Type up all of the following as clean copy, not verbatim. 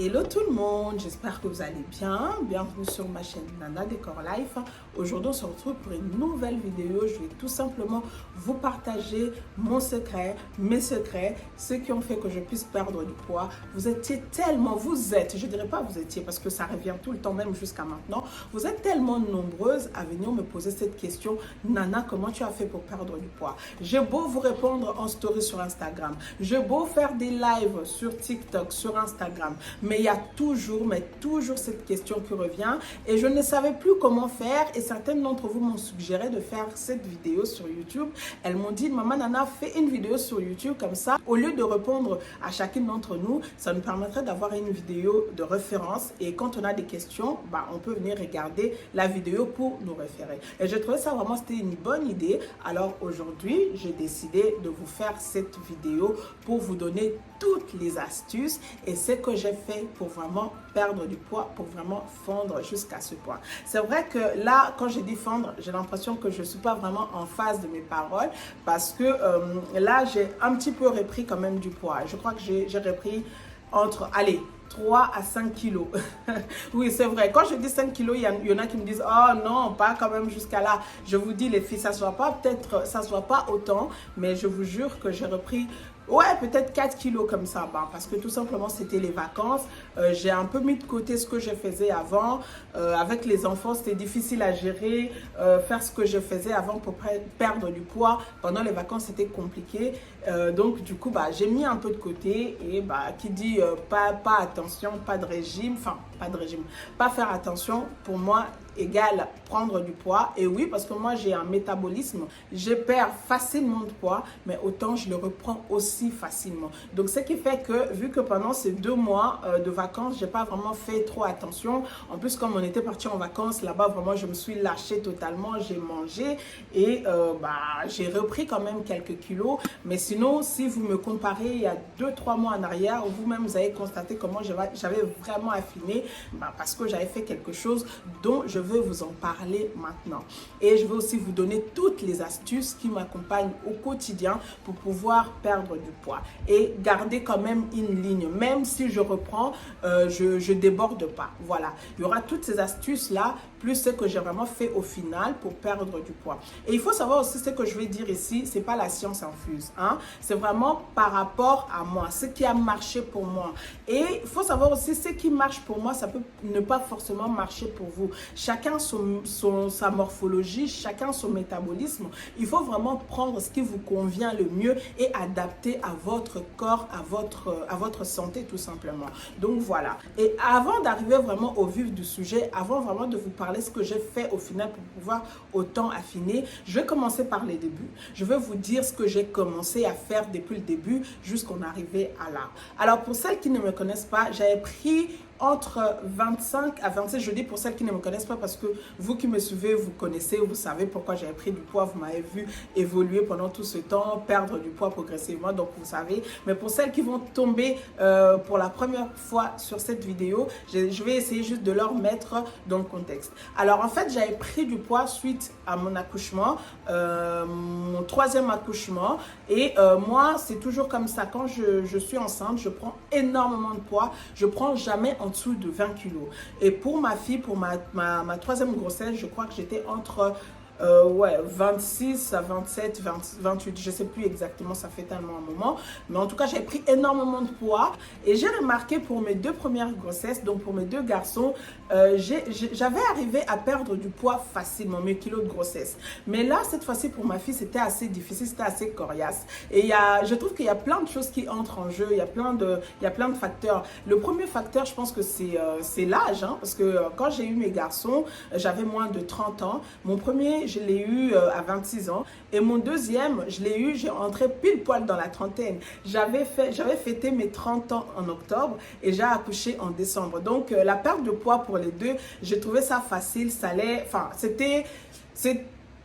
Hello tout le monde, j'espère que vous allez bien. Bienvenue sur ma chaîne Nana Décor Life. Aujourd'hui on se retrouve pour une nouvelle vidéo. Je vais tout simplement vous partager mon secret, mes secrets, ceux qui ont fait que je puisse perdre du poids. Vous êtes, je dirais pas vous étiez parce que ça revient tout le temps même jusqu'à maintenant. Vous êtes tellement nombreuses à venir me poser cette question. Nana, comment tu as fait pour perdre du poids? J'ai beau vous répondre en story sur Instagram. J'ai beau faire des lives sur TikTok, sur Instagram. Mais il y a toujours cette question qui revient et je ne savais plus comment faire et certaines d'entre vous m'ont suggéré de faire cette vidéo sur YouTube. Elles m'ont dit, maman Nana, fais une vidéo sur YouTube comme ça. Au lieu de répondre à chacune d'entre nous, ça nous permettrait d'avoir une vidéo de référence et quand on a des questions, on peut venir regarder la vidéo pour nous référer. Et j'ai trouvé ça vraiment, c'était une bonne idée. Alors aujourd'hui, j'ai décidé de vous faire cette vidéo pour vous donner toutes les astuces et ce que j'ai fait pour vraiment perdre du poids, pour vraiment fondre jusqu'à ce point. C'est vrai que là, quand j'ai dit fondre, j'ai l'impression que je ne suis pas vraiment en phase de mes paroles parce que là, j'ai un petit peu repris quand même du poids. Je crois que j'ai repris entre, allez, 3 à 5 kilos. Oui, c'est vrai. Quand je dis 5 kilos, il y en a qui me disent, oh non, pas quand même jusqu'à là. Je vous dis, les filles, ça ne se voit pas, peut-être, ça ne se voit pas autant, mais je vous jure que j'ai repris, ouais, peut-être 4 kilos comme ça, parce que tout simplement, c'était les vacances. J'ai un peu mis de côté ce que je faisais avant. Avec les enfants, c'était difficile à gérer. Faire ce que je faisais avant pour perdre du poids. Pendant les vacances, c'était compliqué. Donc, du coup, j'ai mis un peu de côté. Et qui dit pas attention, pas de régime, pas faire attention, pour moi, égale prendre du poids. Et oui, parce que moi, j'ai un métabolisme. Je perds facilement de poids, mais autant je le reprends aussi facilement. Donc, ce qui fait que, vu que pendant ces 2 mois de vacances, j'ai pas vraiment fait trop attention. En plus, comme on était parti en vacances, là-bas, vraiment, je me suis lâchée totalement. J'ai mangé et j'ai repris quand même quelques kilos. Mais sinon, si vous me comparez il y a 2-3 mois en arrière, vous-même, vous avez constaté comment j'avais vraiment affiné parce que j'avais fait quelque chose dont je veux vous en parler maintenant. Et je veux aussi vous donner toutes les astuces qui m'accompagnent au quotidien pour pouvoir perdre du poids et garder quand même une ligne. Même si je reprends, je déborde pas. Voilà. Il y aura toutes ces astuces-là, plus ce que j'ai vraiment fait au final pour perdre du poids. Et il faut savoir aussi ce que je vais dire ici, c'est pas la science infuse. C'est vraiment par rapport à moi, ce qui a marché pour moi. Et il faut savoir aussi ce qui marche pour moi, ça peut ne pas forcément marcher pour vous. Chacun sa morphologie, chacun son métabolisme. Il faut vraiment prendre ce qui vous convient le mieux et adapter à votre corps, à votre santé tout simplement. Donc voilà. Et avant d'arriver vraiment au vif du sujet, avant vraiment de vous parler ce que j'ai fait au final pour pouvoir autant affiner, je vais commencer par les débuts. Je vais vous dire ce que j'ai commencé à faire depuis le début jusqu'en arriver à là. Alors pour celles qui ne me connaissent pas, j'avais pris entre 25 à 26, je dis pour celles qui ne me connaissent pas parce que vous qui me suivez, vous connaissez, vous savez pourquoi j'avais pris du poids, vous m'avez vu évoluer pendant tout ce temps, perdre du poids progressivement, donc vous savez. Mais pour celles qui vont tomber pour la première fois sur cette vidéo, je vais essayer juste de leur mettre dans le contexte. Alors en fait, j'avais pris du poids suite à mon accouchement, mon 3e accouchement et moi, c'est toujours comme ça, quand je suis enceinte, je prends énormément de poids, je prends jamais en dessous de 20 kilos. Et pour ma fille, pour ma 3e grossesse, je crois que j'étais entre 26 à 27, 28, je ne sais plus exactement, ça fait tellement un moment. Mais en tout cas, j'ai pris énormément de poids. Et j'ai remarqué pour mes 2 premières grossesses, donc pour mes 2 garçons, j'avais arrivé à perdre du poids facilement, mes kilos de grossesse. Mais là, cette fois-ci, pour ma fille, c'était assez difficile, c'était assez coriace. Et je trouve qu'il y a plein de choses qui entrent en jeu, il y a plein de facteurs. Le premier facteur, je pense que c'est l'âge, parce que quand j'ai eu mes garçons, j'avais moins de 30 ans. Mon premier, je l'ai eu à 26 ans. Et mon deuxième, j'ai entré pile poil dans la trentaine. J'avais fêté mes 30 ans en octobre et j'ai accouché en décembre. Donc, la perte de poids pour les deux, j'ai trouvé ça facile, ça allait,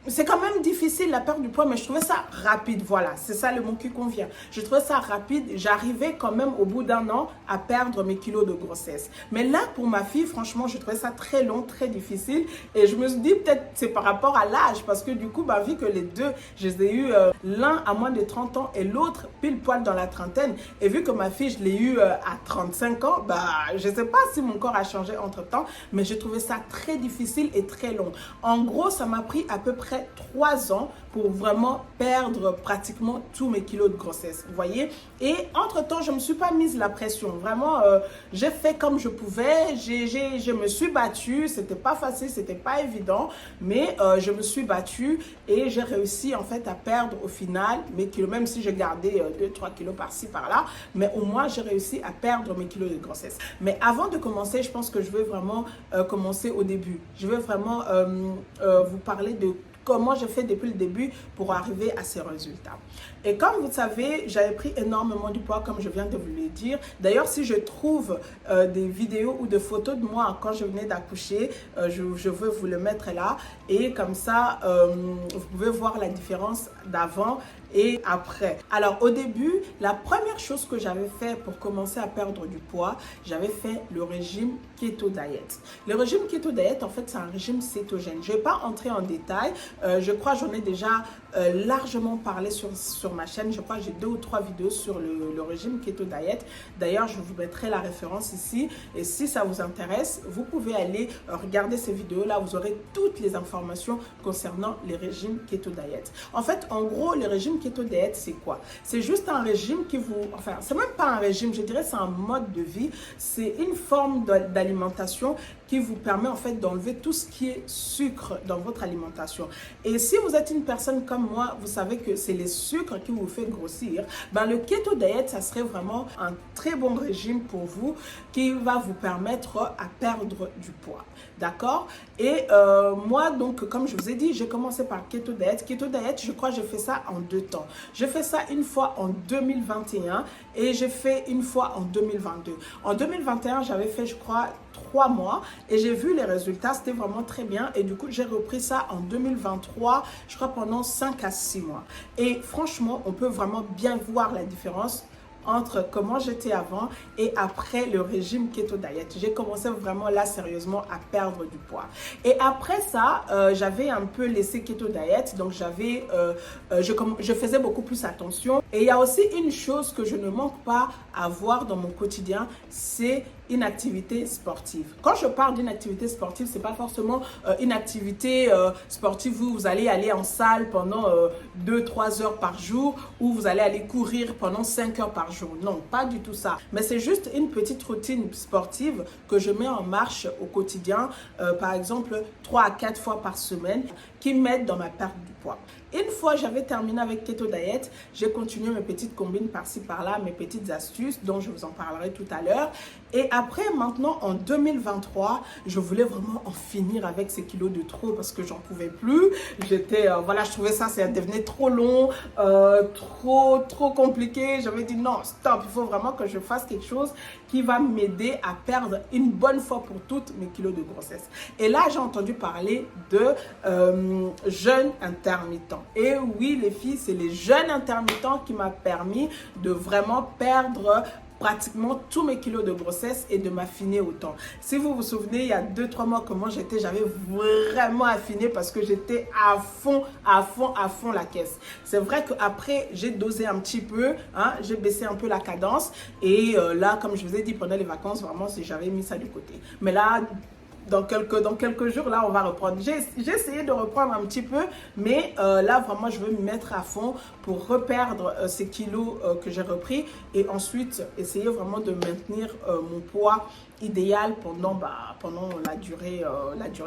c'est quand même difficile la perte du poids, mais je trouvais ça rapide, voilà, c'est ça le mot qui convient. Je trouvais ça rapide, j'arrivais quand même au bout d'un an à perdre mes kilos de grossesse. Mais là, pour ma fille, franchement, je trouvais ça très long, très difficile, et je me suis dit peut-être c'est par rapport à l'âge, parce que du coup, bah, vu que les deux, je les ai eu l'un à moins de 30 ans et l'autre pile poil dans la trentaine, et vu que ma fille, je l'ai eu à 35 ans, bah, je sais pas si mon corps a changé entre temps, mais j'ai trouvé ça très difficile et très long. En gros, ça m'a pris à peu près 3 ans pour vraiment perdre pratiquement tous mes kilos de grossesse, vous voyez. Et entre-temps, je ne me suis pas mise la pression. Vraiment, j'ai fait comme je pouvais. Je me suis battue. C'était pas facile, c'était pas évident, mais je me suis battue et j'ai réussi en fait à perdre au final mes kilos, même si j'ai gardé 2-3 kilos par-ci, par-là, mais au moins j'ai réussi à perdre mes kilos de grossesse. Mais avant de commencer, je pense que je vais vraiment commencer au début. Je vais vraiment vous parler de comment j'ai fait depuis le début pour arriver à ces résultats. Et comme vous le savez, j'avais pris énormément du poids, comme je viens de vous le dire. D'ailleurs, si je trouve des vidéos ou des photos de moi quand je venais d'accoucher, je veux vous le mettre là. Et comme ça, vous pouvez voir la différence d'avant et après. Alors au début, la première chose que j'avais fait pour commencer à perdre du poids, j'avais fait le régime Keto Diet. Le régime Keto Diet, en fait, c'est un régime cétogène. Je ne vais pas entrer en détail. Je crois que j'en ai déjà largement parlé sur ma chaîne. Je crois que j'ai 2 ou 3 vidéos sur le régime Keto Diet. D'ailleurs, je vous mettrai la référence ici. Et si ça vous intéresse, vous pouvez aller regarder ces vidéos-là. Vous aurez toutes les informations concernant les régimes Keto Diet. En fait, en gros, le régime Keto Diet, c'est quoi? C'est juste un régime qui vous... Enfin, c'est même pas un régime, je dirais c'est un mode de vie. C'est une forme d'alimentation qui vous permet en fait d'enlever tout ce qui est sucre dans votre alimentation. Et si vous êtes une personne comme moi, vous savez que c'est les sucres qui vous fait grossir, ben le Keto Diet, ça serait vraiment un très bon régime pour vous qui va vous permettre à perdre du poids. D'accord? Et moi, donc, comme je vous ai dit, j'ai commencé par Keto Diet. Keto Diet, je crois que j'ai fait ça en 2 temps. J'ai fait ça une fois en 2021 et j'ai fait une fois en 2022. En 2021, j'avais fait, je crois, 3 mois et j'ai vu les résultats, c'était vraiment très bien et du coup j'ai repris ça en 2023, je crois pendant 5 à 6 mois. Et franchement, on peut vraiment bien voir la différence entre comment j'étais avant et après le régime Keto Diet. J'ai commencé vraiment là sérieusement à perdre du poids. Et après ça, j'avais un peu laissé Keto Diet, donc je faisais beaucoup plus attention. Et il y a aussi une chose que je ne manque pas à avoir dans mon quotidien, c'est une activité sportive. Quand je parle d'une activité sportive, c'est pas forcément une activité sportive où vous allez aller en salle pendant 2-3 heures par jour ou vous allez aller courir pendant 5 heures par jour. Non, pas du tout ça. Mais c'est juste une petite routine sportive que je mets en marche au quotidien, par exemple 3 à 4 fois par semaine, qui m'aide dans ma perte du poids. Une fois j'avais terminé avec Keto Diet, j'ai continué mes petites combines par-ci par-là, mes petites astuces dont je vous en parlerai tout à l'heure. Et après, maintenant, en 2023, je voulais vraiment en finir avec ces kilos de trop parce que j'en pouvais plus. Voilà, je trouvais ça devenait trop long, trop compliqué. J'avais dit non, stop, il faut vraiment que je fasse quelque chose qui va m'aider à perdre une bonne fois pour toutes mes kilos de grossesse. Et là, j'ai entendu parler de jeûne intermittent. Et oui, les filles, c'est les jeûnes intermittents qui m'ont permis de vraiment perdre pratiquement tous mes kilos de grossesse et de m'affiner autant. Si vous vous souvenez, il y a 2-3 mois comment j'étais, j'avais vraiment affiné parce que j'étais à fond la caisse. C'est vrai qu'après, j'ai dosé un petit peu, hein, j'ai baissé un peu la cadence et là, comme je vous ai dit, pendant les vacances, vraiment, j'avais mis ça de côté. Mais là, dans quelques jours, là, on va reprendre. J'ai essayé de reprendre un petit peu, mais là, vraiment, je veux me mettre à fond pour reperdre ces kilos que j'ai repris et ensuite essayer vraiment de maintenir mon poids idéal pendant la durée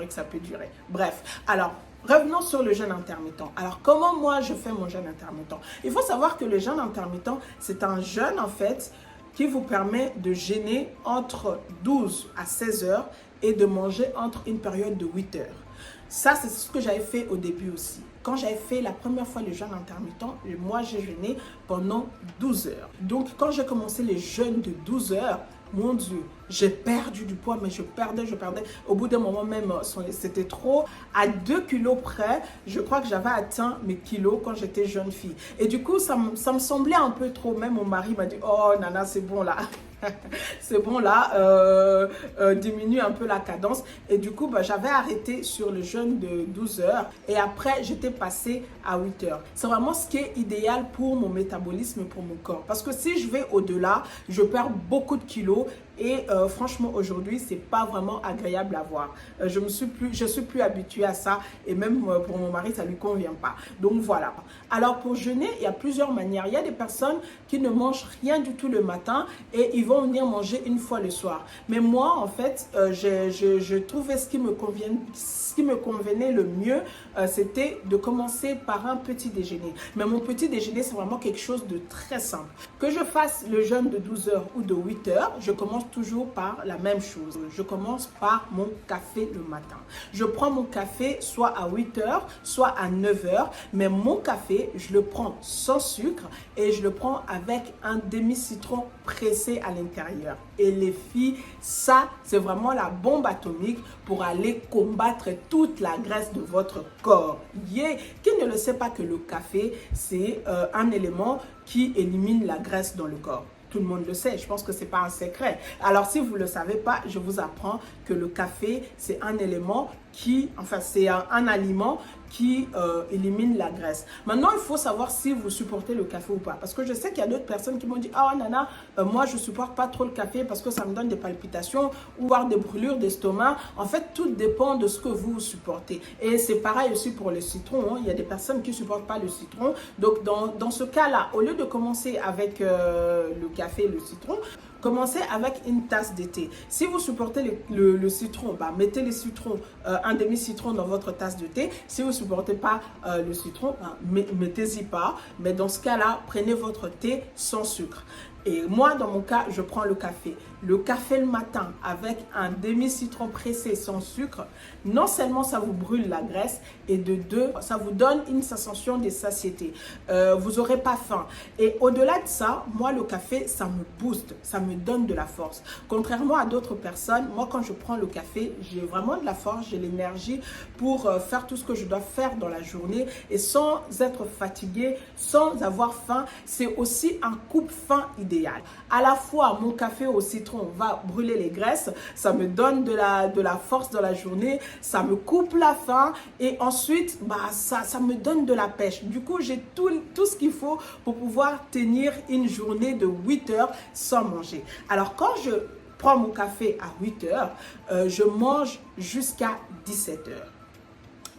que ça peut durer. Bref, alors, revenons sur le jeûne intermittent. Alors, comment moi, je fais mon jeûne intermittent? Il faut savoir que le jeûne intermittent, c'est un jeûne, en fait, qui vous permet de jeûner entre 12 à 16 heures et de manger entre une période de 8 heures. Ça, c'est ce que j'avais fait au début aussi. Quand j'avais fait la première fois le jeûne intermittent, moi, j'ai jeûné pendant 12 heures. Donc, quand j'ai commencé les jeûnes de 12 heures, mon Dieu, j'ai perdu du poids, mais je perdais. Au bout d'un moment même, c'était trop. À 2 kilos près, je crois que j'avais atteint mes kilos quand j'étais jeune fille. Et du coup, ça me semblait un peu trop. Même mon mari m'a dit, oh Nana, c'est bon là. C'est bon là, diminue un peu la cadence. Et du coup, j'avais arrêté sur le jeûne de 12 heures. Et après, j'étais passée à 8 heures. C'est vraiment ce qui est idéal pour mon métabolisme et pour mon corps. Parce que si je vais au-delà, je perds beaucoup de kilos. Et franchement, aujourd'hui, c'est pas vraiment agréable à voir. Je suis plus habituée à ça. Et même pour mon mari, ça lui convient pas. Donc voilà. Alors pour jeûner, il y a plusieurs manières. Il y a des personnes qui ne mangent rien du tout le matin et ils vont venir manger une fois le soir. Mais moi, en fait, je trouvais ce qui me convenait le mieux, c'était de commencer par un petit déjeuner. Mais mon petit déjeuner, c'est vraiment quelque chose de très simple. Que je fasse le jeûne de 12 heures ou de 8 heures, je commence toujours par la même chose. Je commence par mon café le matin. Je prends mon café soit à 8 heures, soit à 9 heures, mais mon café, je le prends sans sucre et je le prends avec un demi-citron pressé à l'intérieur. Et les filles, ça, c'est vraiment la bombe atomique pour aller combattre toute la graisse de votre corps. Yeah. Qui ne le sait pas que le café, c'est un élément qui élimine la graisse dans le corps? Tout le monde le sait, je pense que ce n'est pas un secret. Alors, si vous ne le savez pas, je vous apprends que le café, c'est un élément c'est un aliment qui élimine la graisse. Maintenant, il faut savoir si vous supportez le café ou pas. Parce que je sais qu'il y a d'autres personnes qui m'ont dit « Ah, Nana, moi, je ne supporte pas trop le café parce que ça me donne des palpitations ou voire des brûlures d'estomac. » En fait, tout dépend de ce que vous supportez. Et c'est pareil aussi pour le citron. Hein. Il y a des personnes qui ne supportent pas le citron. Donc, dans ce cas-là, au lieu de commencer avec le café et le citron, commencez avec une tasse de thé. Si vous supportez le citron, mettez le citron, un demi-citron dans votre tasse de thé. Si vous ne supportez pas le citron, mettez-y pas. Mais dans ce cas-là, prenez votre thé sans sucre. Et moi, dans mon cas, je prends le café. Le café le matin avec un demi-citron pressé sans sucre, non seulement ça vous brûle la graisse, et de deux, ça vous donne une sensation de satiété. Vous n'aurez pas faim. Et au-delà de ça, moi, le café, ça me booste, ça me donne de la force. Contrairement à d'autres personnes, moi, quand je prends le café, j'ai vraiment de la force, j'ai l'énergie pour faire tout ce que je dois faire dans la journée et sans être fatiguée, sans avoir faim. C'est aussi un coupe-faim idéal. À la fois, mon café au citron va brûler les graisses, ça me donne de la force dans la journée, ça me coupe la faim et ensuite, ça me donne de la pêche. Du coup, j'ai tout ce qu'il faut pour pouvoir tenir une journée de 8 heures sans manger. Alors, quand je prends mon café à 8 heures, je mange jusqu'à 17 heures.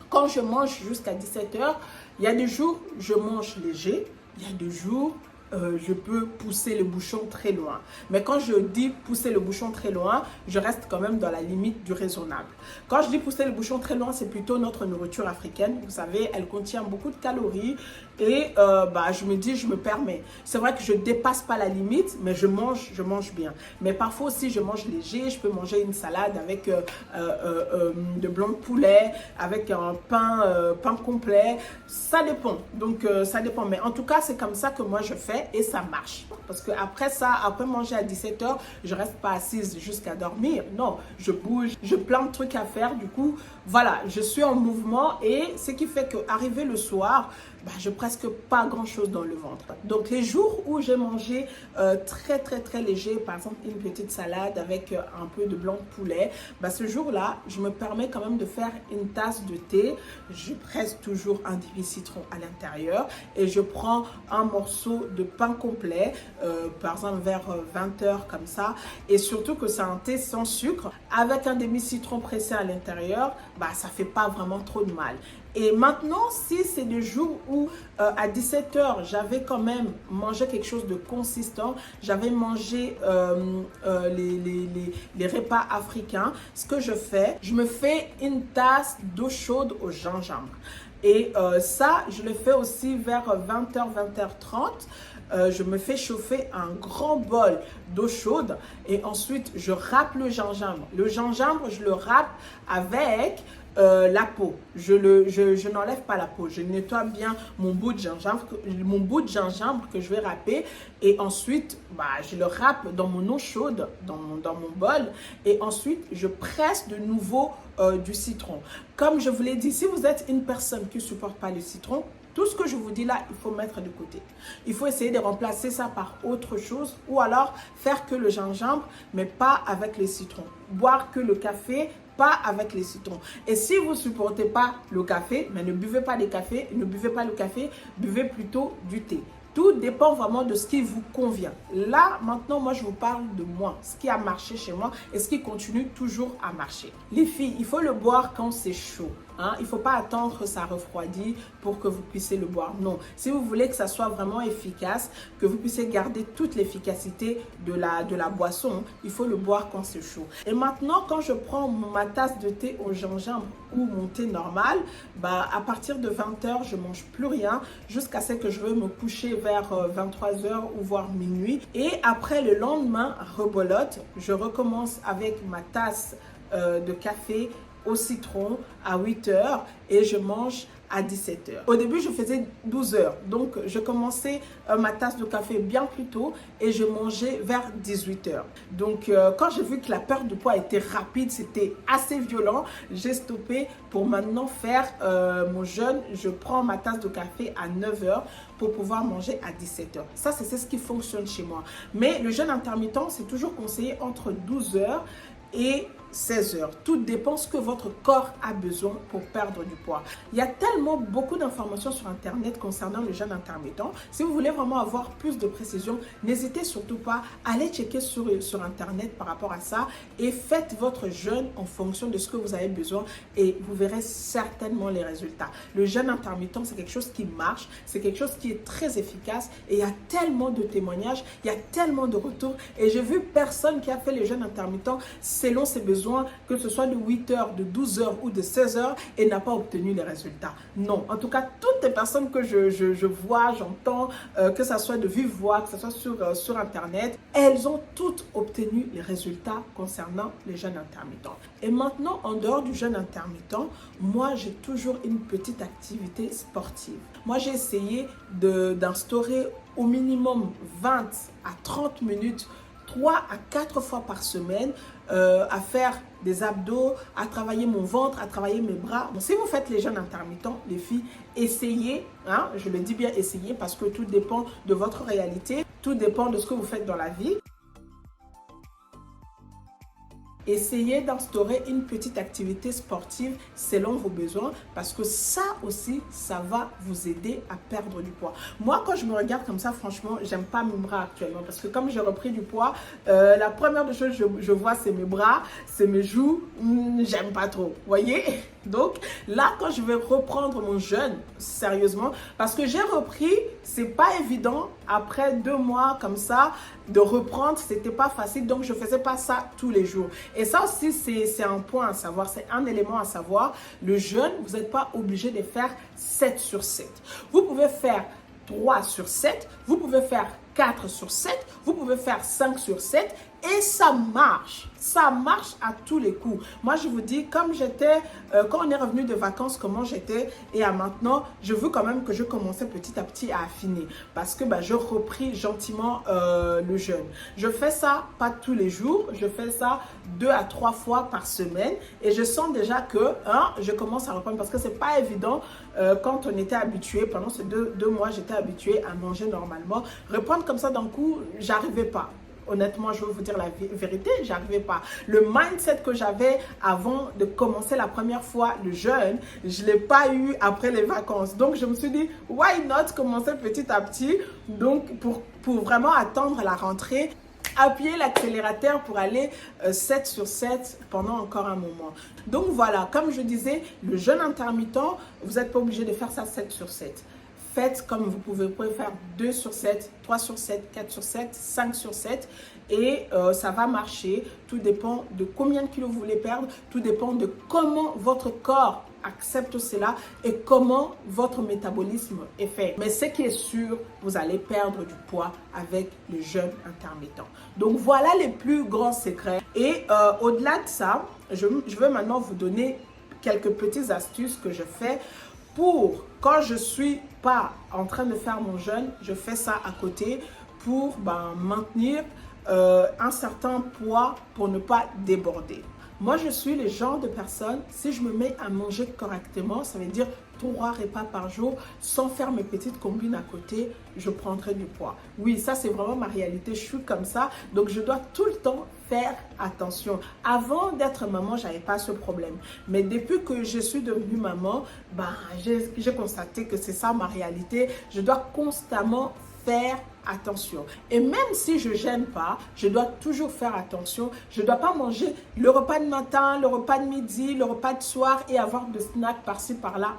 Quand je mange jusqu'à 17 heures, il y a des jours, je mange léger, il y a des jours, je peux pousser le bouchon très loin. Mais quand je dis pousser le bouchon très loin, je reste quand même dans la limite du raisonnable. Quand je dis pousser le bouchon très loin, c'est plutôt notre nourriture africaine. Vous savez, elle contient beaucoup de calories et je me dis, je me permets. C'est vrai que je ne dépasse pas la limite, mais je mange bien. Mais parfois aussi, je mange léger. Je peux manger une salade avec de blanc de poulet, avec un pain complet. Ça dépend. Donc, ça dépend. Mais en tout cas, c'est comme ça que moi, je fais. Et ça marche. Parce que après manger à 17 heures, je reste pas assise jusqu'à dormir. Non, je bouge, j'ai plein de trucs à faire. Du coup, voilà, je suis en mouvement et ce qui fait qu'arrivé le soir, je presque pas grand chose dans le ventre. Donc les jours où j'ai mangé très très très léger, par exemple une petite salade avec un peu de blanc de poulet, ce jour-là, je me permets quand même de faire une tasse de thé. Je presse toujours un demi-citron à l'intérieur et je prends un morceau de pain complet, par exemple vers 20 heures comme ça. Et surtout que c'est un thé sans sucre avec un demi-citron pressé à l'intérieur, ça fait pas vraiment trop de mal. Et maintenant, si c'est des jours où à 17 heures, j'avais quand même mangé quelque chose de consistant, j'avais mangé les repas africains, ce que je fais, je me fais une tasse d'eau chaude au gingembre. Et ça, je le fais aussi vers 20h, 20h30. Je me fais chauffer un grand bol d'eau chaude et ensuite je râpe le gingembre. Le gingembre, je le râpe avec la peau. Je n'enlève pas la peau. Je nettoie bien mon bout de gingembre que je vais râper. Et ensuite, je le râpe dans mon eau chaude, dans mon bol. Et ensuite, je presse de nouveau du citron. Comme je vous l'ai dit, si vous êtes une personne qui ne supporte pas le citron, tout ce que je vous dis là, il faut mettre de côté. Il faut essayer de remplacer ça par autre chose ou alors faire que le gingembre, mais pas avec les citrons. Boire que le café, pas avec les citrons. Et si vous ne supportez pas le café, mais ne buvez pas le café, buvez plutôt du thé. Tout dépend vraiment de ce qui vous convient. Là, maintenant, moi, je vous parle de moi, ce qui a marché chez moi et ce qui continue toujours à marcher. Les filles, il faut le boire quand c'est chaud. Il ne faut pas attendre que ça refroidisse pour que vous puissiez le boire. Non, si vous voulez que ça soit vraiment efficace, que vous puissiez garder toute l'efficacité de la boisson, il faut le boire quand c'est chaud. Et maintenant, quand je prends ma tasse de thé au gingembre ou mon thé normal, à partir de 20h, je ne mange plus rien jusqu'à ce que je veux me coucher vers 23h ou voire minuit. Et après, le lendemain, rebolote, je recommence avec ma tasse de café au citron à 8h et je mange à 17h. Au début, je faisais 12h. Donc, je commençais ma tasse de café bien plus tôt et je mangeais vers 18h. Donc, quand j'ai vu que la perte de poids était rapide, c'était assez violent, j'ai stoppé pour maintenant faire mon jeûne. Je prends ma tasse de café à 9h pour pouvoir manger à 17h. Ça, c'est ce qui fonctionne chez moi. Mais le jeûne intermittent, c'est toujours conseillé entre 12h et 16h. Tout dépend ce que votre corps a besoin pour perdre du poids. Il y a tellement beaucoup d'informations sur Internet concernant le jeûne intermittent. Si vous voulez vraiment avoir plus de précision, n'hésitez surtout pas à aller checker sur Internet par rapport à ça et faites votre jeûne en fonction de ce que vous avez besoin et vous verrez certainement les résultats. Le jeûne intermittent, c'est quelque chose qui marche, c'est quelque chose qui est très efficace et il y a tellement de témoignages, il y a tellement de retours et j'ai vu personne qui a fait le jeûne intermittent selon ses besoins, que ce soit de 8h, de 12h ou de 16h et n'a pas obtenu les résultats. Non, en tout cas, toutes les personnes que je vois, j'entends, que ce soit de vive voix, que ce soit sur Internet, elles ont toutes obtenu les résultats concernant les jeûnes intermittents. Et maintenant, en dehors du jeûne intermittent, moi, j'ai toujours une petite activité sportive. Moi, j'ai essayé d'instaurer au minimum 20 à 30 minutes 3 à 4 fois par semaine à faire des abdos, à travailler mon ventre, à travailler mes bras. Bon, si vous faites les jeûnes intermittents, les filles, essayez, je le dis bien essayez parce que tout dépend de votre réalité, tout dépend de ce que vous faites dans la vie. Essayez d'instaurer une petite activité sportive selon vos besoins parce que ça aussi, ça va vous aider à perdre du poids. Moi, quand je me regarde comme ça, franchement, j'aime pas mes bras actuellement parce que comme j'ai repris du poids, la première des choses que je vois, c'est mes bras, c'est mes joues, j'aime pas trop, voyez? Donc là, quand je vais reprendre mon jeûne, sérieusement, parce que j'ai repris, c'est pas évident après 2 mois comme ça, de reprendre, c'était pas facile, donc je faisais pas ça tous les jours. Et ça aussi, c'est un point à savoir, c'est un élément à savoir. Le jeûne, vous n'êtes pas obligé de faire 7 sur 7. Vous pouvez faire 3 sur 7, vous pouvez faire 4 sur 7, vous pouvez faire 5 sur 7 et ça marche. Ça marche à tous les coups. Moi, je vous dis, comme j'étais, quand on est revenu de vacances, comment j'étais et à maintenant, je veux quand même que je commençais petit à petit à affiner parce que je repris gentiment le jeûne. Je fais ça pas tous les jours, je fais ça 2 à 3 fois par semaine et je sens déjà que je commence à reprendre parce que c'est pas évident quand on était habitué, pendant ces deux mois, j'étais habituée à manger normalement. Reprendre comme ça d'un coup, j'arrivais pas. Honnêtement, je vais vous dire la vérité, j'arrivais pas. Le mindset que j'avais avant de commencer la première fois le jeûne, je l'ai pas eu après les vacances. Donc, je me suis dit, why not commencer petit à petit, donc pour vraiment attendre la rentrée, appuyer l'accélérateur pour aller 7 sur 7 pendant encore un moment. Donc voilà, comme je disais, le jeûne intermittent, vous n'êtes pas obligé de faire ça 7 sur 7. Faites comme vous pouvez faire 2 sur 7, 3 sur 7, 4 sur 7, 5 sur 7 et ça va marcher. Tout dépend de combien de kilos vous voulez perdre, tout dépend de comment votre corps accepte cela et comment votre métabolisme est fait. Mais ce qui est sûr, vous allez perdre du poids avec le jeûne intermittent. Donc voilà les plus grands secrets. Et au-delà de ça, je veux maintenant vous donner quelques petites astuces que je fais pour, quand je ne suis pas en train de faire mon jeûne, je fais ça à côté pour maintenir un certain poids pour ne pas déborder. Moi, je suis le genre de personne, si je me mets à manger correctement, ça veut dire 3 repas par jour, sans faire mes petites combines à côté, je prendrai du poids. Oui, ça c'est vraiment ma réalité, je suis comme ça, donc je dois tout le temps faire attention. Avant d'être maman, je n'avais pas ce problème. Mais depuis que je suis devenue maman, j'ai constaté que c'est ça ma réalité. Je dois constamment faire attention. Et même si je ne gêne pas, je dois toujours faire attention. Je ne dois pas manger le repas de matin, le repas de midi, le repas de soir et avoir de snacks par-ci, par-là.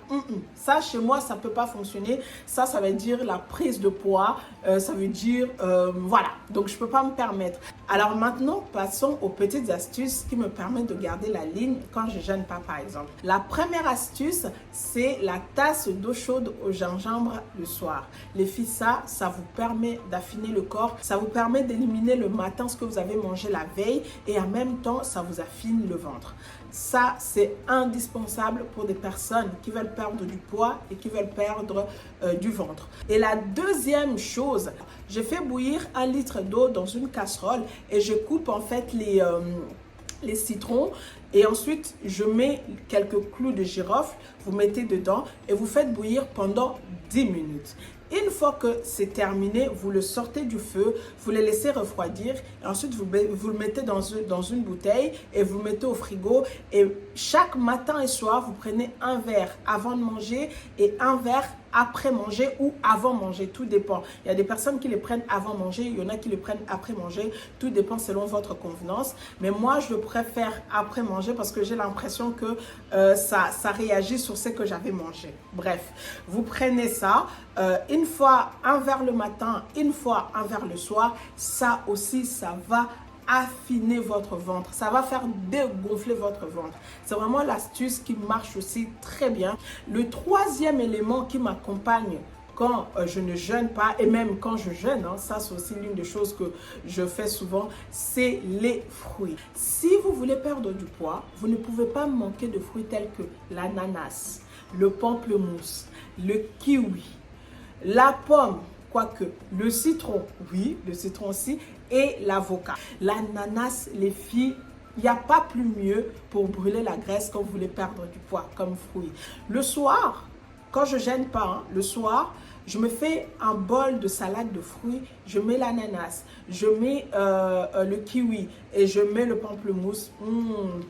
Ça, chez moi, ça ne peut pas fonctionner. Ça veut dire la prise de poids. Ça veut dire, voilà. Donc, je ne peux pas me permettre. Alors maintenant, passons aux petites astuces qui me permettent de garder la ligne quand je ne gêne pas, par exemple. La première astuce, c'est la tasse d'eau chaude au gingembre le soir. Les filles, ça vous permet d'affiner le corps, ça vous permet d'éliminer le matin ce que vous avez mangé la veille et en même temps, ça vous affine le ventre. Ça, c'est indispensable pour des personnes qui veulent perdre du poids et qui veulent perdre du ventre. Et la deuxième chose, je fais bouillir 1 litre d'eau dans une casserole et je coupe en fait les citrons et ensuite je mets quelques clous de girofle, vous mettez dedans et vous faites bouillir pendant 10 minutes. Une fois que c'est terminé, vous le sortez du feu, vous le laissez refroidir et ensuite vous le mettez dans une bouteille et vous le mettez au frigo et chaque matin et soir, vous prenez un verre avant de manger et un verre après manger ou avant manger, tout dépend. Il y a des personnes qui les prennent avant manger, il y en a qui les prennent après manger, tout dépend selon votre convenance. Mais moi, je préfère après manger parce que j'ai l'impression que ça réagit sur ce que j'avais mangé. Bref, vous prenez ça, une fois un verre le matin, une fois un verre le soir, ça aussi, ça va affiner votre ventre, ça va faire dégonfler votre ventre. C'est vraiment l'astuce qui marche aussi très bien. Le troisième élément qui m'accompagne quand je ne jeûne pas et même quand je jeûne, ça c'est aussi l'une des choses que je fais souvent, c'est les fruits. Si vous voulez perdre du poids, vous ne pouvez pas manquer de fruits tels que l'ananas, le pamplemousse, le kiwi, la pomme, quoique le citron, oui, le citron aussi, et l'avocat. L'ananas, les filles, il n'y a pas plus mieux pour brûler la graisse quand vous voulez perdre du poids comme fruit. Le soir, quand je ne gêne pas, le soir, je me fais un bol de salade de fruits, je mets l'ananas, je mets le kiwi et je mets le pamplemousse.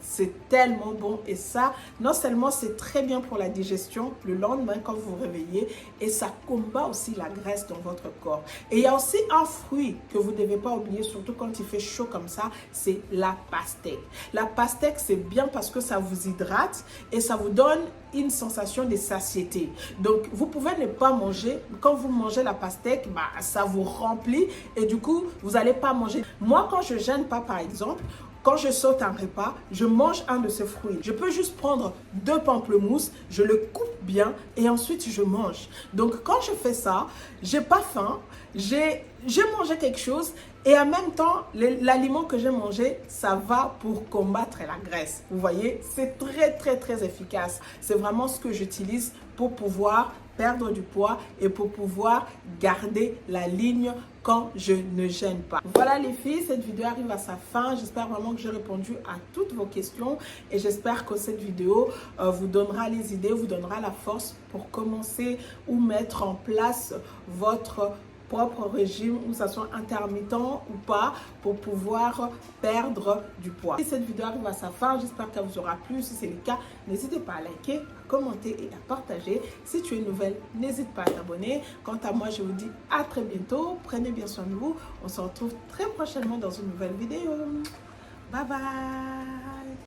C'est tellement bon et ça, non seulement c'est très bien pour la digestion le lendemain quand vous vous réveillez et ça combat aussi la graisse dans votre corps. Et il y a aussi un fruit que vous ne devez pas oublier, surtout quand il fait chaud comme ça, c'est la pastèque. La pastèque, c'est bien parce que ça vous hydrate et ça vous donne une sensation de satiété. Donc, vous pouvez ne pas manger. Quand vous mangez la pastèque, ça vous remplit et du coup, vous n'allez pas manger. Moi, quand je ne gêne pas, par exemple, quand je saute un repas, je mange un de ces fruits. Je peux juste prendre 2 pamplemousses, je le coupe bien et ensuite je mange. Donc, quand je fais ça, j'ai pas faim, j'ai mangé quelque chose et en même temps, l'aliment que j'ai mangé, ça va pour combattre la graisse. Vous voyez, c'est très, très, très efficace. C'est vraiment ce que j'utilise pour pouvoir perdre du poids et pour pouvoir garder la ligne quand je ne gêne pas. Voilà les filles, cette vidéo arrive à sa fin. J'espère vraiment que j'ai répondu à toutes vos questions et j'espère que cette vidéo vous donnera les idées, vous donnera la force pour commencer ou mettre en place votre propre régime, ou ça soit intermittent ou pas, pour pouvoir perdre du poids. Si cette vidéo arrive à sa fin, j'espère qu'elle vous aura plu. Si c'est le cas, n'hésitez pas à liker, à commenter et à partager. Si tu es nouvelle, n'hésite pas à t'abonner. Quant à moi, je vous dis à très bientôt. Prenez bien soin de vous. On se retrouve très prochainement dans une nouvelle vidéo. Bye bye.